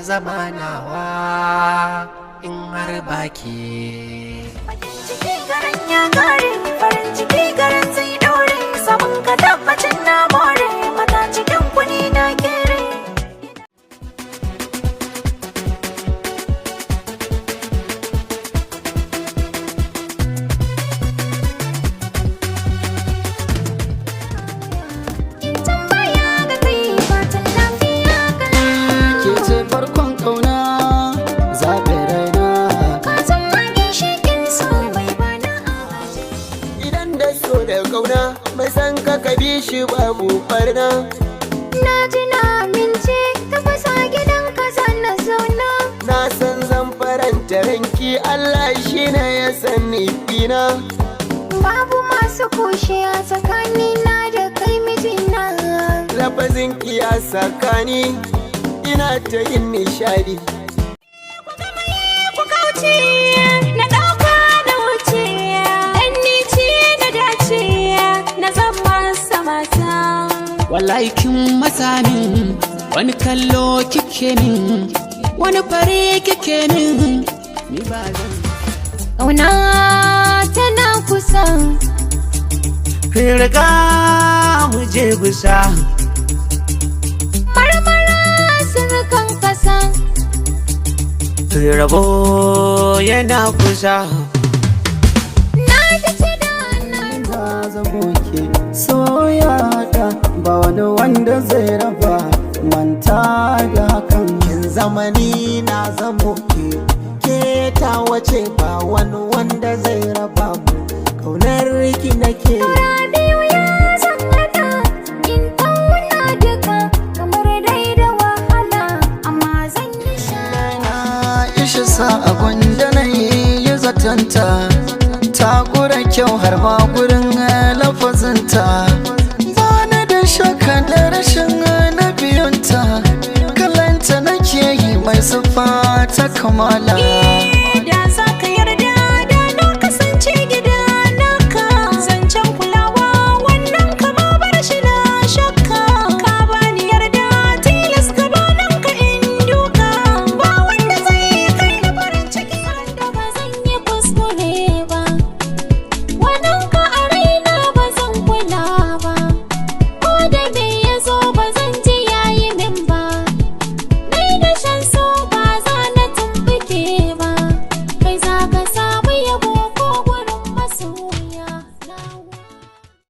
zama nawa in har baki. Farin ciki garan ya kare, farin ciki garan zai dore, sabon ka tabbacin na more, mata cikin kuni na kere. Mai san ka bi shi babu barna. Na ji na amince ta fasa gidan ka na zauna. Na san zan faranta ranki, Allah shi ne ya san nufina. Babu masu kushe a tsakani na da kai mijina. Lafazin kiya sakani ina ta yin nishadi. Ku kauce na ɗauka da wuce, ɗan ni ce na dace na zama samata. Wallahi kin matsa min, wani kallo kike min, wani fare kike min, ni ba zan. Ƙauna tana kusa, Riga mu je bisa. marmara surukan kasa. Rabo yana kusa. Na dace da nan zaboke soyata ba wani wanda zai raba, manta da hakan. Kin zamani na zamoke, ke ta wace ba wani wanda zai raba mu. Kaunar ki nake. biyu ya zangata in tauna duka, kamar dai da wahala amma zan yi sha. Na ishe sa abun da na yi zatanta, ta gura kyau har ma gurin lafazinta. Ba na da shakka da rashin na biyunta, kallanta nake yi mai siffa ta kamala.